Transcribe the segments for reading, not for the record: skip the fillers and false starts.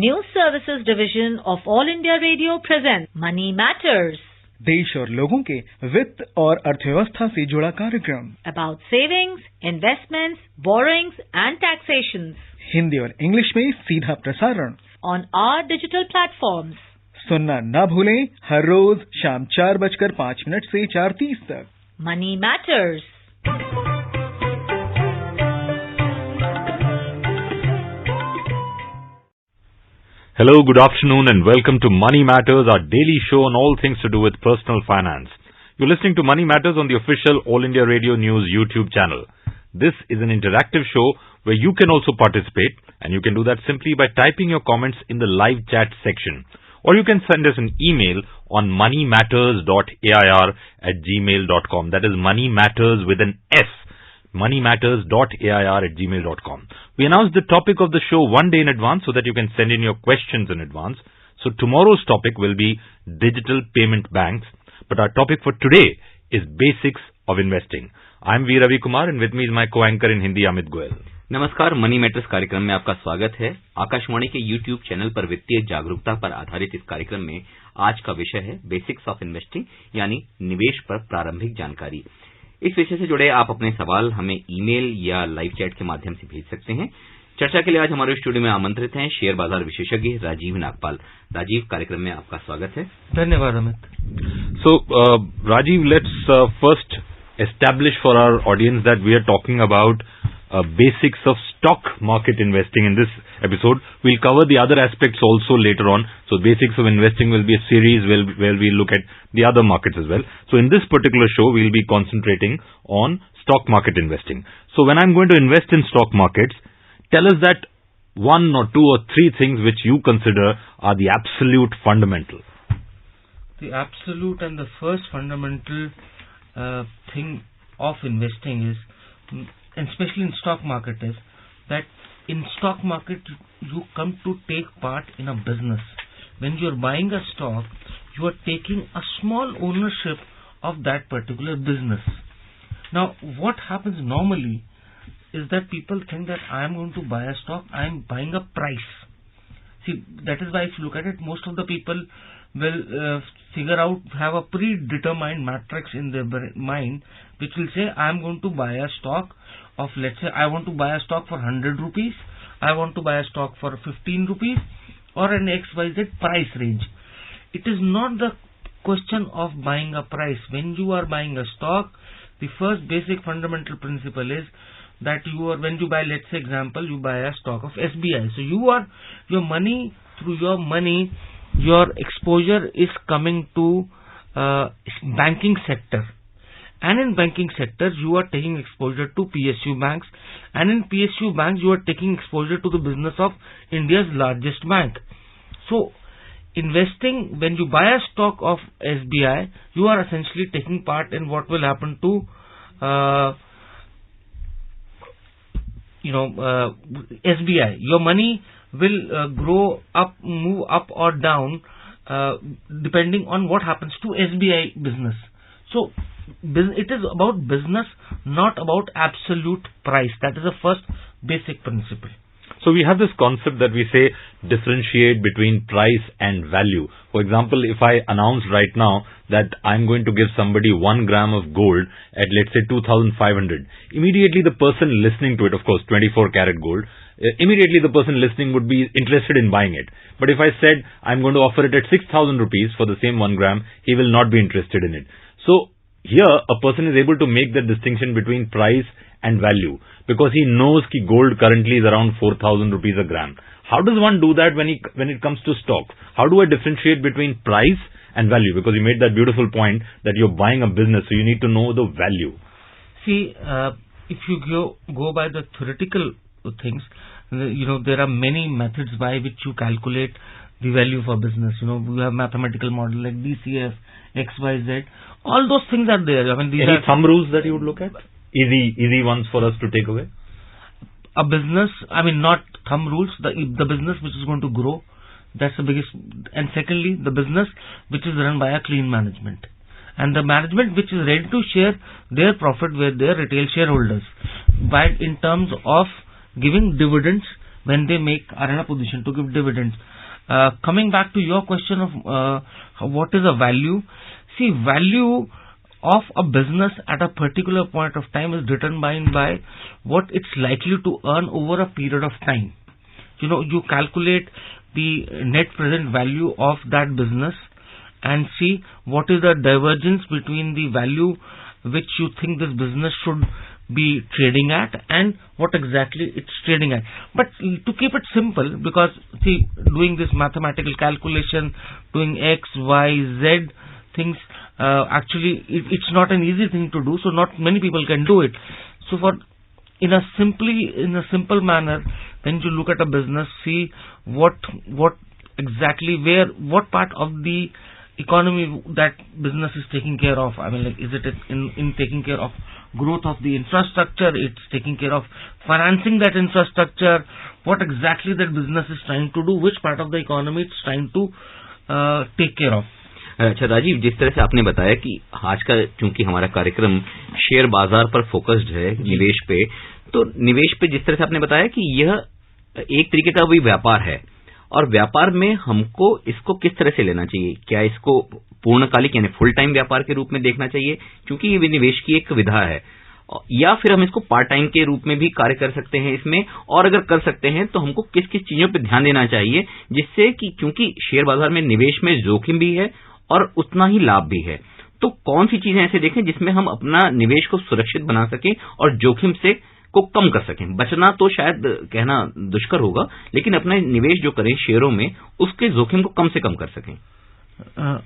News Services Division of All India Radio presents Money Matters. देश और लोगों के वित्त और अर्थव्यवस्था से जुड़ा कार्यक्रम About savings, investments, borrowings and taxations. Hindi और इंग्लिश में सीधा प्रसारण On our digital platforms. सुनना न भूलें हर रोज शाम 4:05 से 4:30 तक. Money Matters. Hello, good afternoon and welcome to Money Matters, our daily show on all things to do with personal finance. You're listening to Money Matters on the official All India Radio News YouTube channel. This is an interactive show where you can also participate, and you can do that simply by typing your comments in the live chat section. Or you can send us an email on moneymatters.air@gmail.com. That is Money Matters with an S. moneymatters.air@gmail.com. We announced the topic of the show one day in advance so that you can send in your questions in advance. So tomorrow's topic will be digital payment banks. But our topic for today is basics of investing. I'm V. Ravi Kumar and with me is my co-anchor in Hindi, Amit Goel. नमस्कार, money matters कार्यक्रम में आपका स्वागत है। आकाशवाणी के YouTube channel पर वित्तीय जागरूकता पर आधारित इस कार्यक्रम में आज का विषय है बेसिक्स ऑफ इन्वेस्टिंग, यानी निवेश पर प्रारंभिक जानकारी। इस विषय से जुड़े आप अपने सवाल हमें ईमेल या लाइव चैट के माध्यम से भेज सकते हैं। चर्चा के लिए आज हमारे स्टूडियो में आमंत्रित हैं शेयर बाजार विशेषज्ञ राजीव नागपाल। राजीव, कार्यक्रम में आपका स्वागत है। धन्यवाद Amit. So, Rajiv, let's first establish for our audience that we are talking about basics of stock market investing in this episode. We'll cover the other aspects also later on. So basics of investing will be a series where we'll look at the other markets as well. So in this particular show, we'll be concentrating on stock market investing. So when I'm going to invest in stock markets, tell us that one or two or three things which you consider are the absolute fundamental. The absolute and the first fundamental thing of investing is, and especially in stock market, is that in stock market you come to take part in a business. When you are buying a stock, you are taking a small ownership of that particular business. Now what happens normally is that people think that I am going to buy a stock, I am buying a price. See, that is why if you look at it, most of the people will have a predetermined matrix in their mind which will say I am going to buy a stock of, let's say I want to buy a stock for 100 rupees, I want to buy a stock for 15 rupees or an XYZ price range. It is not the question of buying a price. When you are buying a stock, the first basic fundamental principle is that when you buy, let's say example, you buy a stock of SBI. So your exposure is coming to banking sector. And in banking sector, you are taking exposure to PSU banks. And in PSU banks, you are taking exposure to the business of India's largest bank. So, investing, when you buy a stock of SBI, you are essentially taking part in what will happen to SBI. Your money will move up or down depending on what happens to SBI business. So it is about business, not about absolute price. That is the first basic principle. So we have this concept that we say differentiate between price and value. For example, if I announce right now that I'm going to give somebody 1 gram of gold at, let's say, 2,500, immediately the person listening to it, of course, 24 karat gold, immediately the person listening would be interested in buying it. But if I said I'm going to offer it at 6,000 rupees for the same 1 gram, he will not be interested in it. So here a person is able to make the distinction between price and value because he knows that gold currently is around 4,000 rupees a gram. How does one do that when it comes to stocks? How do I differentiate between price and value? Because you made that beautiful point that you're buying a business, so you need to know the value. See, if you go by the theoretical things, there are many methods by which you calculate the value for business. We have mathematical model like DCF, XYZ. All those things are there. I mean, Any thumb rules that you would look at? Easy ones for us to take away? A business, not thumb rules, the business which is going to grow, that's the biggest. And secondly, the business which is run by a clean management. And the management which is ready to share their profit with their retail shareholders. But in terms of giving dividends when they are in a position to give dividends. Coming back to your question of what is a value, see, value of a business at a particular point of time is determined by what it's likely to earn over a period of time. You calculate the net present value of that business and see what is the divergence between the value which you think this business should be trading at and what exactly it's trading at. But to keep it simple, because see, doing this mathematical calculation, doing X, Y, Z things, actually it's not an easy thing to do, so not many people can do it. So in a simple manner, when you look at a business, see what exactly what part of the economy that business is taking care of. I mean, like, is it in taking care of growth of the infrastructure? It's taking care of financing that infrastructure. What exactly that business is trying to do? Which part of the economy it's trying to take care of? अच्छा राजीव, जिस तरह से आपने बताया कि आज का चूंकि हमारा कार्यक्रम शेयर बाजार पर फोकस्ड है, निवेश पे, तो निवेश पे जिस तरह से आपने बताया कि यह एक तरीके का भी व्यापार है और व्यापार में हमको इसको किस तरह से लेना चाहिए? क्या इसको पूर्णकालिक यानी फुल टाइम व्यापार के रूप में देखना चाहिए क्योंकि ये निवेश की एक विधा है, या फिर हम इसको पार्ट टाइम के रूप में भी कार्य कर सकते हैं इसमें, और अगर कर सकते हैं तो हमको किस किस चीजों पर ध्यान देना चाहिए जिससे कि क्योंकि शेयर बाजार में निवेश में जोखिम भी है और उतना ही लाभ भी है, तो कौन सी चीजें ऐसे देखें जिसमें हम अपना निवेश को सुरक्षित बना सकें और जोखिम से को कम कर सकें? बचना तो शायद कहना दुष्कर होगा, लेकिन अपना निवेश जो करें शेयरों में उसके जोखिम को कम से कम कर सकें।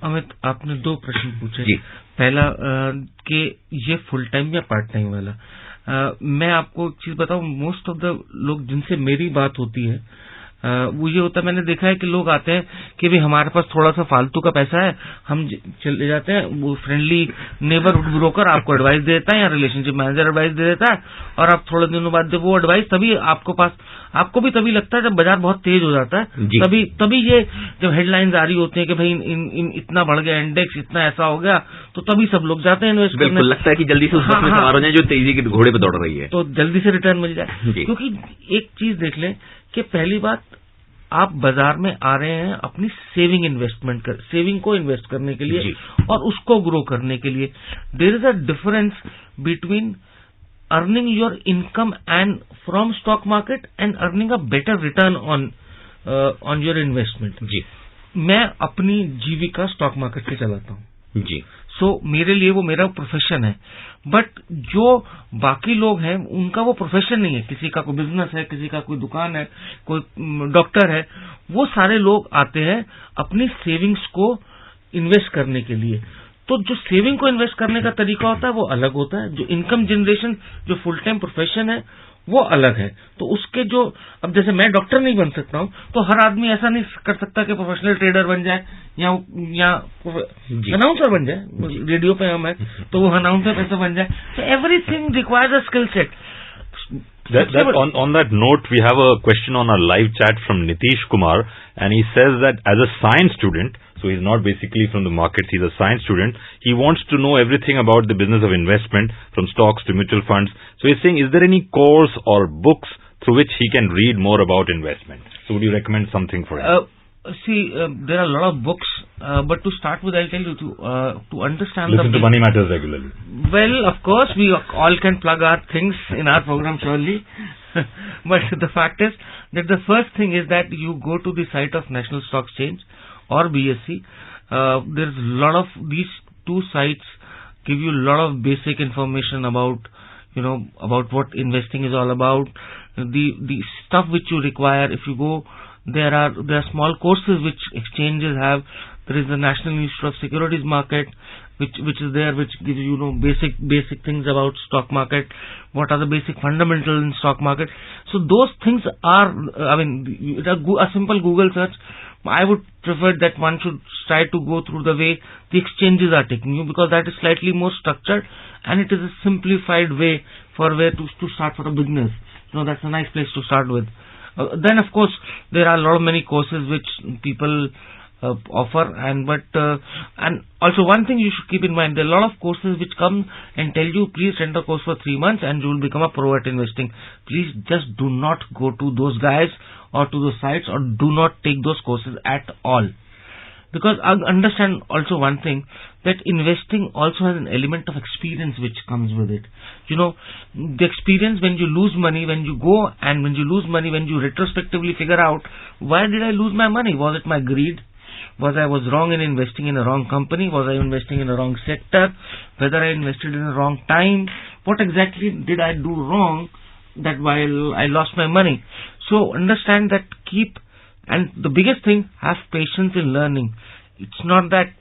अमित, आपने दो प्रश्न पूछे। जी। पहला कि ये फुल टाइम या पार्ट टाइम वाला। मैं आपको एक चीज बताऊं, मोस्ट ऑफ द लोग जिनसे मेरी बात होती है वो ये होता है, मैंने देखा है कि लोग आते हैं कि भाई हमारे पास थोड़ा सा फालतू का पैसा है, हम चले जाते हैं, वो फ्रेंडली नेबरहुड ब्रोकर आपको एडवाइस देता है या रिलेशनशिप मैनेजर एडवाइस दे देता है, और आप थोड़े दिनों बाद जब वो एडवाइस तभी आपको भी तभी लगता है जब बाजार बहुत तेज हो जाता है, तभी ये जब हेडलाइंस आ रही होती है कि भाई इतना बढ़ गया इंडेक्स, इतना ऐसा हो गया, तो तभी सब लोग जाते हैं इन्वेस्ट करने। लगता है कि जल्दी से उस बस में सवार हो जाए जो तेजी के घोड़े पे दौड़ रही है, तो जल्दी से रिटर्न मिल जाए। क्योंकि एक चीज देख लें कि पहली बात, आप बाजार में आ रहे हैं अपनी सेविंग को इन्वेस्ट करने के लिए और उसको ग्रो करने के लिए। There is a difference between earning your income and from stock market and earning a better return on your investment. जी, मैं अपनी जीविका स्टॉक मार्केट से चलाता हूं जी, सो मेरे लिए वो मेरा प्रोफेशन है। बट जो बाकी लोग हैं उनका वो प्रोफेशन नहीं है, किसी का कोई बिजनेस है, किसी का कोई दुकान है, कोई डॉक्टर है, वो सारे लोग आते हैं अपनी सेविंग्स को इन्वेस्ट करने के लिए। तो जो सेविंग को इन्वेस्ट करने का तरीका होता है वो अलग होता है, जो इनकम जनरेशन जो फुल टाइम प्रोफेशन है वो अलग है। तो उसके जो, अब जैसे मैं डॉक्टर नहीं बन सकता हूं, तो हर आदमी ऐसा नहीं कर सकता कि प्रोफेशनल ट्रेडर बन जाए या अनाउंसर बन जाए, रेडियो पे हम है तो वो अनाउंसर कैसे बन जाए। तो everything requires a skill set. On that note, we have a question on our live chat from Nitish Kumar, and he says that as a science student, so he's not basically from the markets, he's a science student, he wants to know everything about the business of investment, from stocks to mutual funds. So he's saying, is there any course or books through which he can read more about investment? So would you recommend something for him? There are a lot of books, but to start with, I'll tell you to understand. Listen to Money Matters regularly. Well, of course, we all can plug our things in our program, surely. But the fact is that the first thing is that you go to the site of National Stock Exchange or BSE. There's a lot of these two sites give you a lot of basic information about what investing is all about. The stuff which you require, if you go, there are small courses which exchanges have. There is the National Institute of Securities Market, which is there, which gives you basic things about stock market. What are the basic fundamentals in stock market? So those things are, a simple Google search. I would prefer that one should try to go through the way the exchanges are taking you, because that is slightly more structured and it is a simplified way for where to start for a business. That's a nice place to start with. Then of course there are many courses which people offer. And also one thing you should keep in mind, there are a lot of courses which come and tell you, please rent a course for 3 months and you will become a pro at investing. Please just do not go to those guys or to those sites, or do not take those courses at all. Because I understand also one thing, that investing also has an element of experience which comes with it. You know, the experience when you lose money, when you go and when you lose money, when you retrospectively figure out, why did I lose my money? Was it my greed? Was I wrong in investing in a wrong company? Was I investing in a wrong sector? Whether I invested in a wrong time? What exactly did I do wrong that while I lost my money? So understand that, and the biggest thing, have patience in learning. It's not that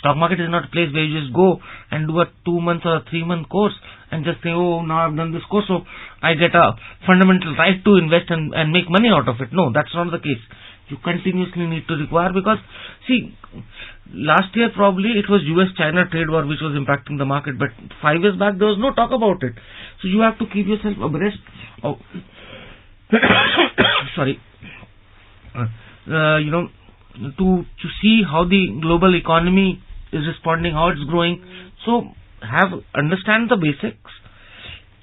stock market is not a place where you just go and do a 2 months or a 3 month course and just say, oh, now I've done this course, so I get a fundamental right to invest and make money out of it. No, that's not the case. You continuously need to require, because see, last year probably it was US-China trade war which was impacting the market, but 5 years back there was no talk about it. So you have to keep yourself abreast of sorry, to see how the global economy is responding, how it's growing. So understand the basics,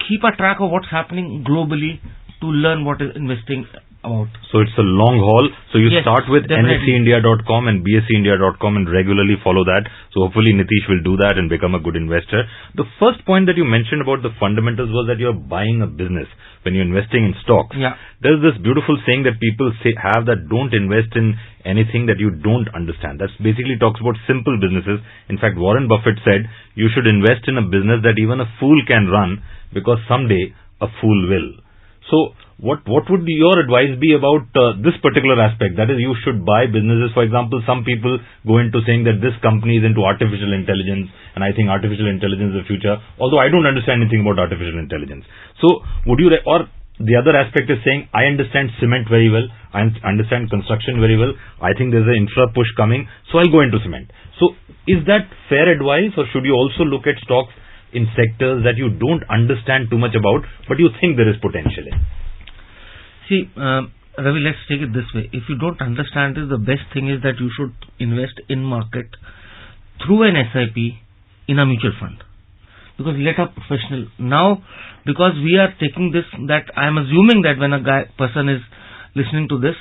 keep a track of what's happening globally to learn what is investing about. So it's a long haul. So you Yes, start with definitely. nseindia.com and bseindia.com and regularly follow that. So hopefully Nitish will do that and become a good investor. The first point that you mentioned about the fundamentals was that you're buying a business when you're investing in stocks. Yeah. There's this beautiful saying that people have that don't invest in anything that you don't understand. That basically talks about simple businesses. In fact, Warren Buffett said you should invest in a business that even a fool can run, because someday a fool will. So what would your advice be about this particular aspect? That is, you should buy businesses. For example, some people go into saying that this company is into artificial intelligence, and I think artificial intelligence is the future, although I don't understand anything about artificial intelligence. So would you, or the other aspect is saying, I understand cement very well, I understand construction very well, I think there's an infra push coming, so I'll go into cement. So is that fair advice, or should you also look at stocks in sectors that you don't understand too much about, but you think there is potential in? See, Ravi, let's take it this way. If you don't understand it, the best thing is that you should invest in market through an SIP in a mutual fund. Because let a professional, now, because we are taking this, that I am assuming that when a person is listening to this,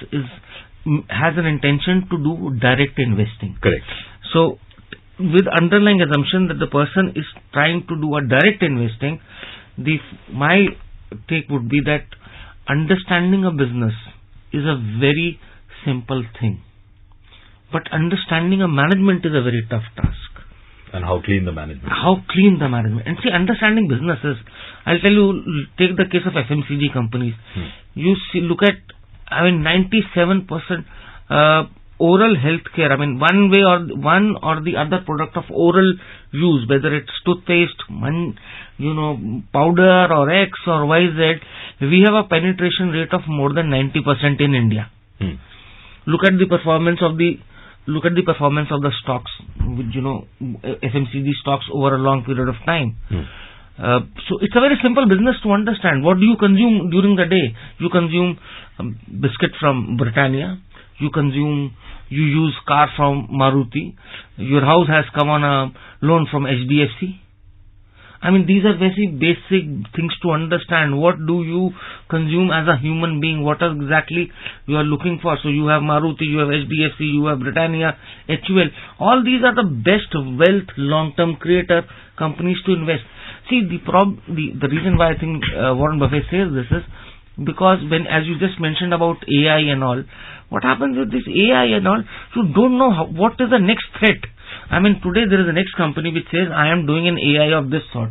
has an intention to do direct investing. Correct. So, with underlying assumption that the person is trying to do a direct investing, my take would be that understanding a business is a very simple thing, but understanding a management is a very tough task. And how clean the management. And see, understanding businesses, I'll tell you, take the case of FMCG companies. You see, look at, 97% oral healthcare. One way or the other product of oral use, whether it's toothpaste, powder or X or YZ, we have a penetration rate of more than 90% in India. Look at the performance of the stocks, FMCG stocks over a long period of time. So it's a very simple business to understand. What do you consume during the day? You consume biscuit from Britannia. You use car from Maruti. Your house has come on a loan from HDFC. These are very basic things to understand. What do you consume as a human being? What exactly you are looking for? So you have Maruti, you have HDFC, you have Britannia, HUL. All these are the best wealth long-term creator companies to invest. See, the reason why I think Warren Buffett says this is because as you just mentioned about AI and all, what happens with this AI and all, you don't know what is the next threat. Today there is a next company which says, I am doing an AI of this sort.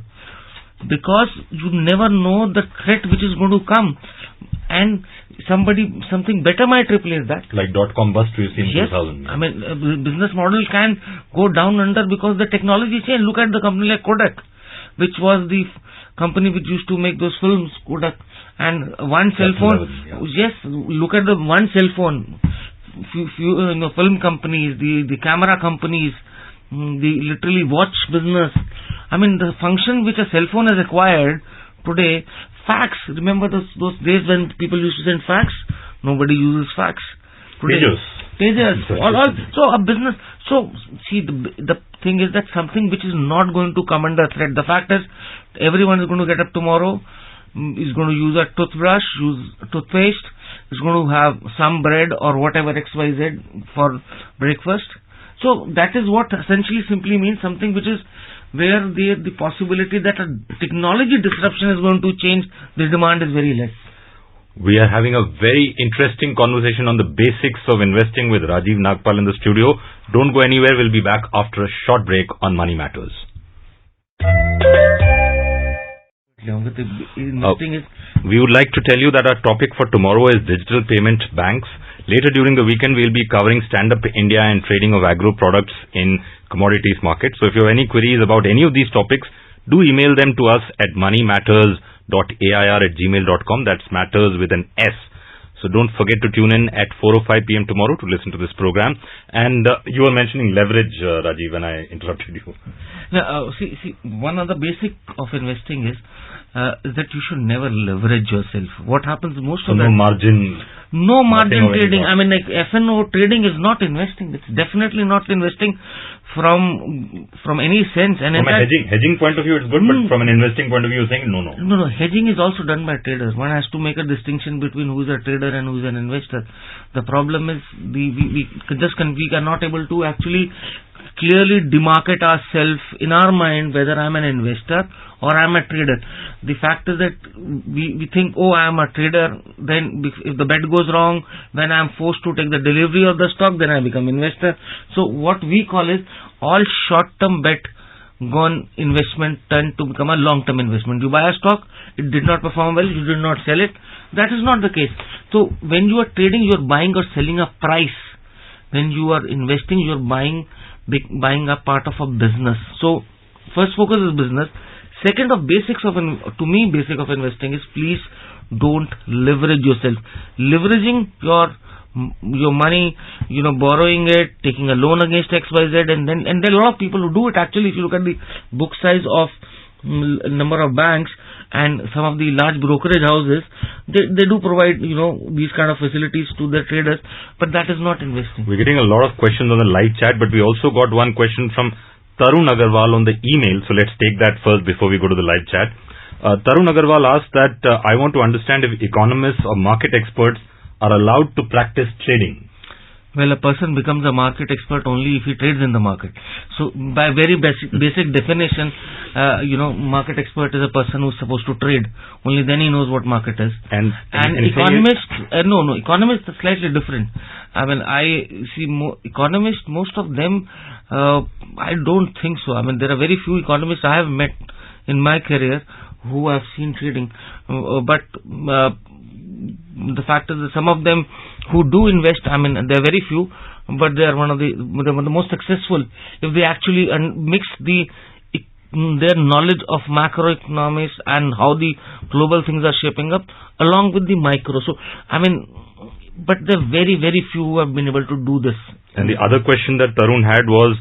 Because you never know the threat which is going to come. And something better might replace that. Like .com bust we've seen in 2000. Business model can go down under because the technology changed. Look at the company like Kodak, which was the company which used to make those films, Kodak. And one cell phone, yes, look at the one cell phone. Film companies, the camera companies, the literally watch business. The function which a cell phone has acquired today, fax. Remember those days when people used to send fax? Nobody uses fax. Today, Tejas, so a business. So see, the thing is that something which is not going to come under threat. The fact is, everyone is going to get up tomorrow, is going to use a toothbrush, use toothpaste, is going to have some bread or whatever XYZ for breakfast. So that is what essentially simply means, something which is where the possibility that a technology disruption is going to change the demand is very less. We are having a very interesting conversation on the basics of investing with Rajiv Nagpal in the studio. Don't go anywhere. We'll be back after a short break on Money Matters. We would like to tell you that our topic for tomorrow is digital payment banks. Later during the weekend, we'll be covering Stand-Up India and trading of agro products in commodities market. So if you have any queries about any of these topics, do email them to us at moneymatters.air@gmail.com. That's matters with an S. So don't forget to tune in at 4:05 p.m. tomorrow to listen to this program. And you were mentioning leverage, Rajiv, when I interrupted you. Now, see, one of the basic of investing is that you should never leverage yourself. What happens most of the time? No margin trading. I mean, like F&O trading is not investing. It's definitely not investing from any sense. And from a hedging point of view, it's good, but from an investing point of view, you're saying no. No. Hedging is also done by traders. One has to make a distinction between who is a trader and who is an investor. The problem is we are not able to actually clearly demarcate ourselves in our mind whether I'm an investor or I'm a trader. The fact is that we think, I am a trader, then if the bet goes wrong, when I'm forced to take the delivery of the stock, then I become investor. So what we call is all short-term bet gone investment turned to become a long-term investment. You buy a stock, it did not perform well, you did not sell it. That is not the case. So when you are trading, you are buying or selling a price. When you are investing, you are buying a part of a business. So first focus is business. Second basic of investing is please don't leverage yourself. Leveraging your money, borrowing it, taking a loan against XYZ, and there are a lot of people who do it. Actually, if you look at the book size of number of banks and some of the large brokerage houses, they do provide these kind of facilities to their traders, but that is not investing. We're getting a lot of questions on the live chat, but we also got one question from Tarun Agarwal on the email, so let's take that first before we go to the live chat. Tarun Agarwal asked that I want to understand if economists or market experts are allowed to practice trading. Well, a person becomes a market expert only if he trades in the market. So, by very basic definition, market expert is a person who is supposed to trade. Only then he knows what market is. And economists, economists are slightly different. I mean, I see economists, most of them, I don't think so. I mean, there are very few economists I have met in my career who have seen trading. But the fact is that some of them who do invest, I mean, they are very few, but they are one of the most successful if they actually mix their knowledge of macroeconomics and how the global things are shaping up along with the micro. So, I mean, but there are very, very few who have been able to do this. And the other question that Tarun had was,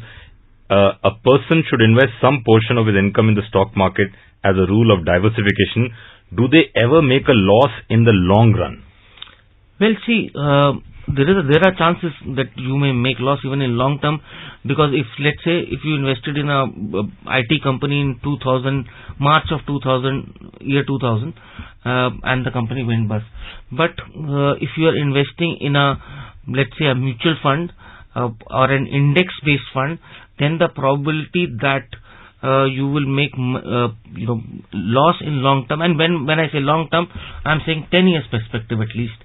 a person should invest some portion of his income in the stock market as a rule of diversification. Do they ever make a loss in the long run? Well, see, there are chances that you may make loss even in long term, because let's say if you invested in a IT company in March of 2000, and the company went bust. But if you are investing in let's say a mutual fund or an index-based fund, then the probability that you will make loss in long term, and when I say long term, I'm saying 10 years perspective at least.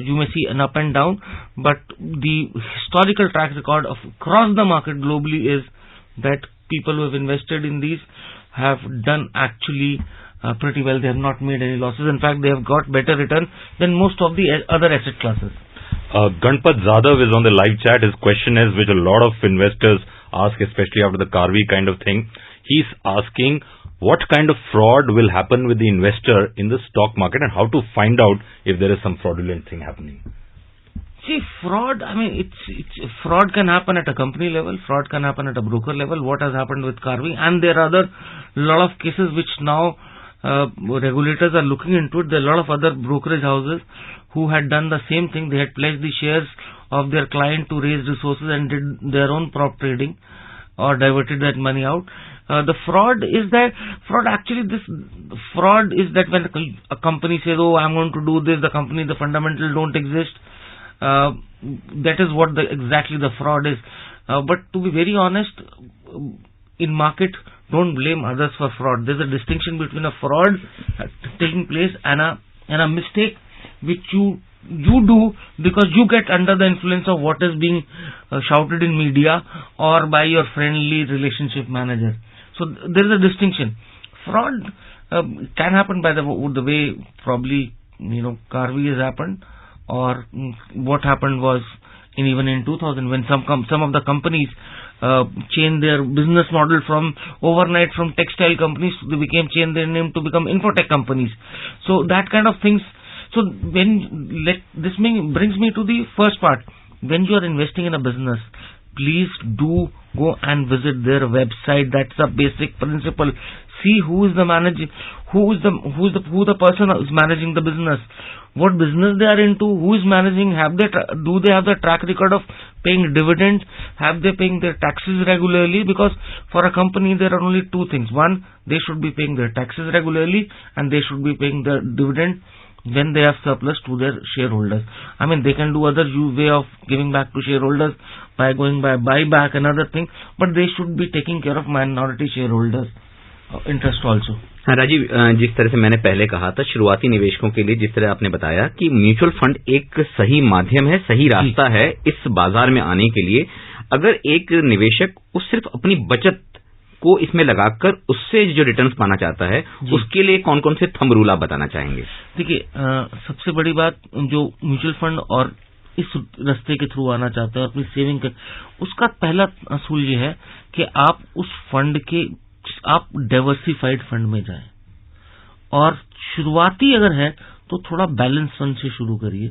You may see an up and down, but the historical track record of across the market globally is that people who have invested in these have done actually pretty well. They have not made any losses. In fact, they have got better return than most of the other asset classes. Ganpat Zadav is on the live chat. His question is, which a lot of investors ask, especially after the Karvi kind of thing. He's asking what kind of fraud will happen with the investor in the stock market and how to find out if there is some fraudulent thing happening. See, fraud, I mean, fraud can happen at a company level, fraud can happen at a broker level, what has happened with Karvi, and there are lot of cases which now regulators are looking into it. There are a lot of other brokerage houses who had done the same thing. They had pledged the shares of their client to raise resources and did their own prop trading or diverted that money out. The fraud is that when a company says, "Oh, I'm going to do this," the fundamentals don't exist. That is what exactly the fraud is. But to be very honest, in market, don't blame others for fraud. There's a distinction between a fraud taking place and a mistake which you do because you get under the influence of what is being shouted in media or by your friendly relationship manager. So there is a distinction. Fraud can happen by the way probably Karvi has happened, or what happened was even in 2000 when some of the companies changed their business model from overnight from textile companies they changed their name to become infotech companies. So that kind of things. So this brings me to the first part. When you are investing in a business, please do go and visit their website. That's a basic principle. See who is the manager, who the person who is managing the business, what business they are into, who is managing, do they have the track record of paying dividends, have they paying their taxes regularly? Because for a company there are only two things. One, they should be paying their taxes regularly, and they should be paying the dividend when they have surplus to their shareholders. I mean, they can do other way of giving back to shareholders by going by buyback, another thing, but they should be taking care of minority shareholders interest also. हाँ राजीव, जिस तरह से मैंने पहले कहा था, शुरुआती निवेशकों के लिए जिस तरह आपने बताया कि म्यूचुअल फंड एक सही माध्यम है, सही रास्ता है इस बाजार में आने के लिए. अगर एक निवेशक सिर्फ अपनी बचत को इसमें लगाकर उससे जो रिटर्न्स पाना चाहता है, उसके लिए कौन कौन से थंब रूल आप बताना चाहेंगे? देखिए, सबसे बड़ी बात, जो म्यूचुअल फंड और इस रास्ते के थ्रू आना चाहते हैं, अपनी सेविंग कर, उसका पहला असूल ये है कि आप उस फंड के आप डाइवर्सिफाइड फंड में जाएं, और शुरुआती अगर है तो थोड़ा बैलेंस फंड से शुरू करिए,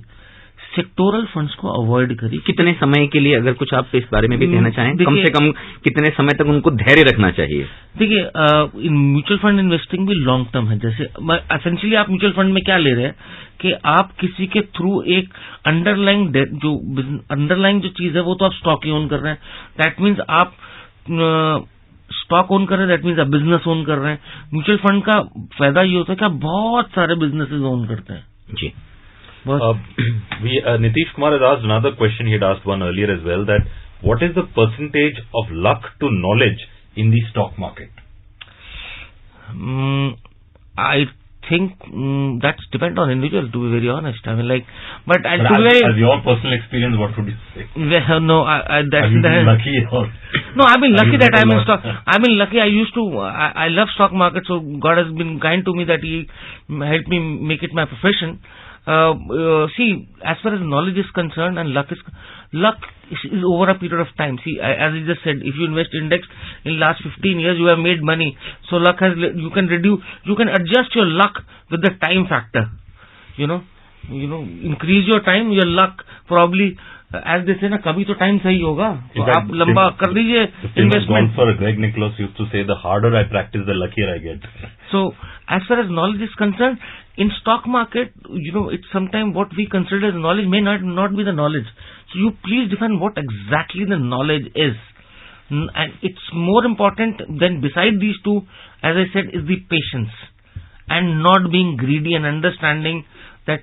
सेक्टोरल फंड्स को अवॉइड करिए. कितने समय के लिए, अगर कुछ आप इस बारे में भी कहना चाहें, कम से कम कितने समय तक उनको धैर्य रखना चाहिए? देखिए, म्यूचुअल फंड इन्वेस्टिंग भी लॉन्ग टर्म है. जैसे एसेंशियली आप म्यूचुअल फंड में क्या ले रहे हैं कि आप किसी के थ्रू एक अंडरलाइंग जो चीज है वो तो आप स्टॉक ही ओन कर रहे हैं. दैट मीन्स आप स्टॉक ओन कर रहे हैं, दैट मीन्स आप बिजनेस ओन कर रहे हैं. म्यूचुअल फंड का फायदा ये होता है कि आप बहुत सारे बिजनेसेस ओन करते हैं. जी. Nitish Kumar has asked another question. He had asked one earlier as well, that what is the percentage of luck to knowledge in the stock market? I think that's depend on individual, to be very honest. I mean, but as your personal experience, what would you say? No, have you been lucky or? No, I've been lucky that I'm in stock. I've been lucky. I love stock market, so God has been kind to me that He helped me make it my profession. See, as far as knowledge is concerned and luck is over a period of time. See, as I just said, if you invest index in last 15 years, you have made money. So you can adjust your luck with the time factor. Increase your time, your luck probably, as they say na, kabhi to time sahi hoga. So aap lamba kar dijiye investment. For Greg Nicholas used to say, the harder I practice, the luckier I get. So as far as knowledge is concerned, in stock market, it's sometimes what we consider as knowledge may not be the knowledge. So you please define what exactly the knowledge is. And it's more important than beside these two, as I said, is the patience and not being greedy and understanding that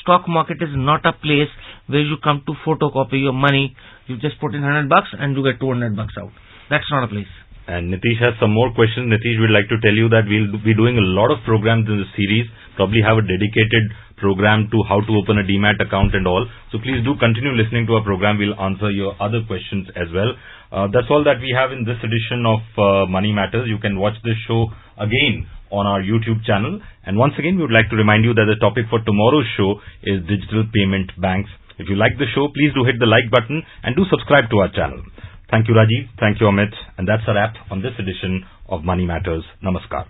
stock market is not a place where you come to photocopy your money. You just put in $100 and you get $200 out. That's not a place. And Nitish has some more questions. Nitish, we'd like to tell you that we'll be doing a lot of programs in this series, probably have a dedicated program to how to open a Demat account and all. So please do continue listening to our program. We'll answer your other questions as well. That's all that we have in this edition of Money Matters. You can watch this show again on our YouTube channel. And once again, we would like to remind you that the topic for tomorrow's show is digital payment banks. If you like the show, please do hit the like button and do subscribe to our channel. Thank you, Rajiv. Thank you, Amit. And that's a wrap on this edition of Money Matters. Namaskar.